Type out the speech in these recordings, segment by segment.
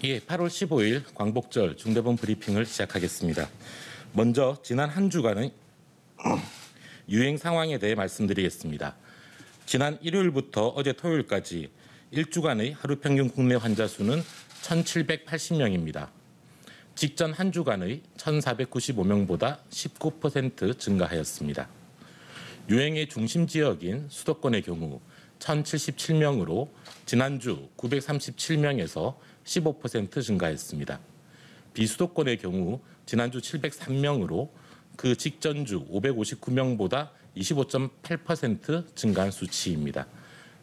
예, 8월 15일 광복절 중대본 브리핑을 시작하겠습니다. 먼저 지난 한 주간의 유행 상황에 대해 말씀드리겠습니다. 지난 일요일부터 어제 토요일까지 일주간의 하루 평균 국내 환자 수는 1,780명입니다. 직전 한 주간의 1,495명보다 19% 증가하였습니다. 유행의 중심 지역인 수도권의 경우 1,077명으로 지난주 937명에서 15% 증가했습니다. 비수도권의 경우 지난주 703명으로 그 직전주 559명보다 25.8% 증가한 수치입니다.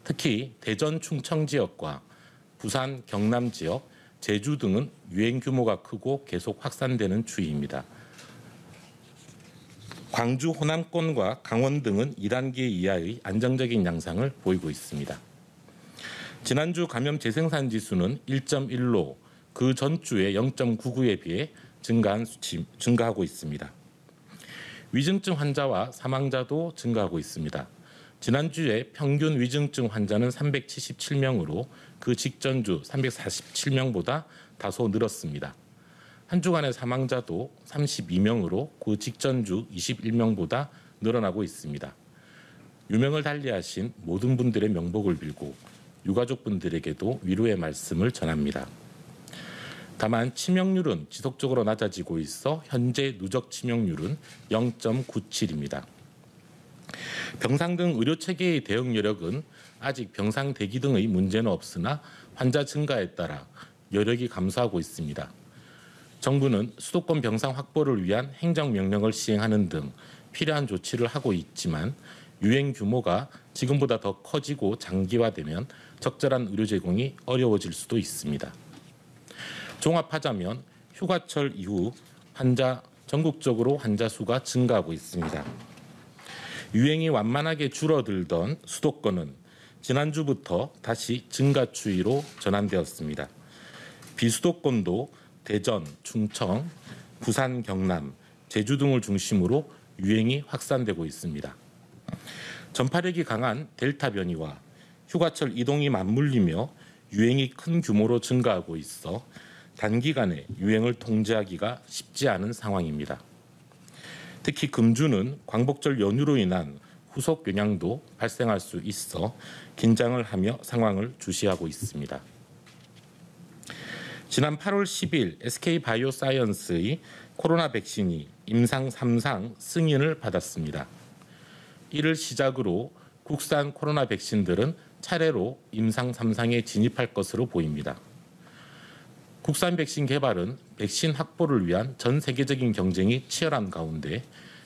특히 대전, 충청 지역과 부산, 경남 지역, 제주 등은 유행 규모가 크고 계속 확산되는 추이입니다. 광주, 호남권과 강원 등은 2단계 이하의 안정적인 양상을 보이고 있습니다. 지난주 감염 재생산 지수는 1.1로 그 전주의 0.99에 비해 증가하고 있습니다. 위중증 환자와 사망자도 증가하고 있습니다. 지난주에 평균 위중증 환자는 377명으로 그 직전주 347명보다 다소 늘었습니다. 한 주간의 사망자도 32명으로 그 직전주 21명보다 늘어나고 있습니다. 유명을 달리하신 모든 분들의 명복을 빌고 유가족분들에게도 위로의 말씀을 전합니다. 다만 치명률은 지속적으로 낮아지고 있어 현재 누적 치명률은 0.97입니다. 병상 등 의료체계의 대응 여력은 아직 병상 대기 등의 문제는 없으나 환자 증가에 따라 여력이 감소하고 있습니다. 정부는 수도권 병상 확보를 위한 행정명령을 시행하는 등 필요한 조치를 하고 있지만 유행 규모가 지금보다 더 커지고 장기화되면 적절한 의료 제공이 어려워질 수도 있습니다. 종합하자면 휴가철 이후 전국적으로 환자 수가 증가하고 있습니다. 유행이 완만하게 줄어들던 수도권은 지난주부터 다시 증가 추이로 전환되었습니다. 비수도권도 대전, 충청, 부산, 경남, 제주 등을 중심으로 유행이 확산되고 있습니다. 전파력이 강한 델타 변이와 휴가철 이동이 맞물리며 유행이 큰 규모로 증가하고 있어 단기간에 유행을 통제하기가 쉽지 않은 상황입니다. 특히 금주는 광복절 연휴로 인한 후속 영향도 발생할 수 있어 긴장을 하며 상황을 주시하고 있습니다. 지난 8월 10일 SK바이오사이언스의 코로나 백신이 임상 3상 승인을 받았습니다. 이를 시작으로 국산 코로나 백신들은 차례로 임상 3상에 진입할 것으로 보입니다. 국산 백신 개발은 백신 확보를 위한 전 세계적인 경쟁이 치열한 가운데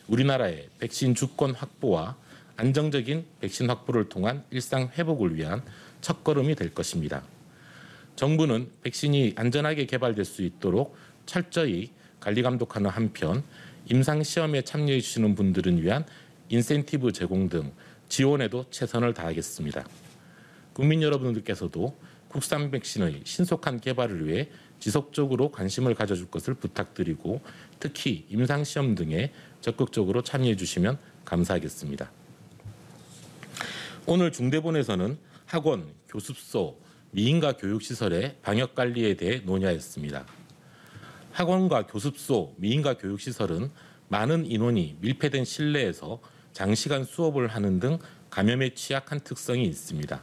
우리나라의 백신 주권 확보와 안정적인 백신 확보를 통한 일상 회복을 위한 첫걸음이 될 것입니다. 정부는 백신이 안전하게 개발될 수 있도록 철저히 관리 감독하는 한편 임상 시험에 참여해 주시는 분들을 위한 인센티브 제공 등 지원에도 최선을 다하겠습니다. 국민 여러분들께서도 국산 백신의 신속한 개발을 위해 지속적으로 관심을 가져줄 것을 부탁드리고 특히 임상시험 등에 적극적으로 참여해 주시면 감사하겠습니다. 오늘 중대본에서는 학원, 교습소, 미인가 교육시설의 방역관리에 대해 논의하였습니다. 학원과 교습소, 미인가 교육시설은 많은 인원이 밀폐된 실내에서 장시간 수업을 하는 등 감염에 취약한 특성이 있습니다.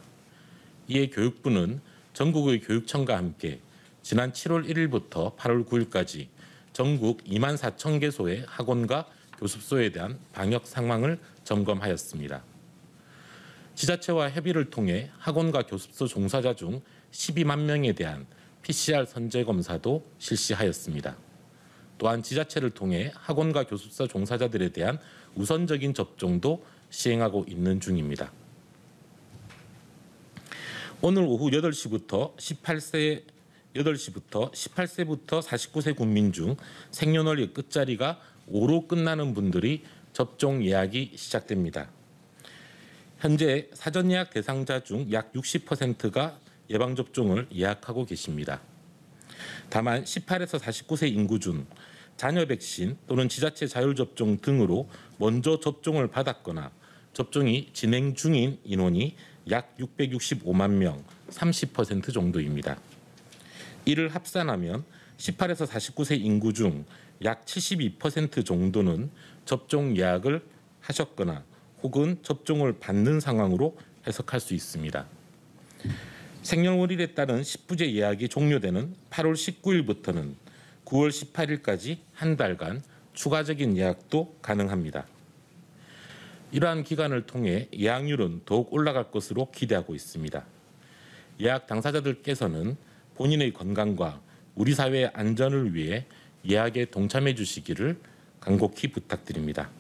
이에 교육부는 전국의 교육청과 함께 지난 7월 1일부터 8월 9일까지 전국 24,000개소의 학원과 교습소에 대한 방역 상황을 점검하였습니다. 지자체와 협의를 통해 학원과 교습소 종사자 중 12만 명에 대한 PCR 선제 검사도 실시하였습니다. 또한 지자체를 통해 학원과 교습소 종사자들에 대한 우선적인 접종도 시행하고 있는 중입니다. 오늘 오후 8시부터 18세부터 49세 국민 중 생년월일 끝자리가 5로 끝나는 분들이 접종 예약이 시작됩니다. 현재 사전 예약 대상자 중 약 60%가 예방접종을 예약하고 계십니다. 다만 18에서 49세 인구 중 자녀 백신 또는 지자체 자율접종 등으로 먼저 접종을 받았거나 접종이 진행 중인 인원이 약 665만 명, 30% 정도입니다. 이를 합산하면 18에서 49세 인구 중 약 72% 정도는 접종 예약을 하셨거나 혹은 접종을 받는 상황으로 해석할 수 있습니다. 생년월일에 따른 10부제 예약이 종료되는 8월 19일부터는 9월 18일까지 한 달간 추가적인 예약도 가능합니다. 이러한 기간을 통해 예약률은 더욱 올라갈 것으로 기대하고 있습니다. 예약 당사자들께서는 본인의 건강과 우리 사회의 안전을 위해 예약에 동참해 주시기를 간곡히 부탁드립니다.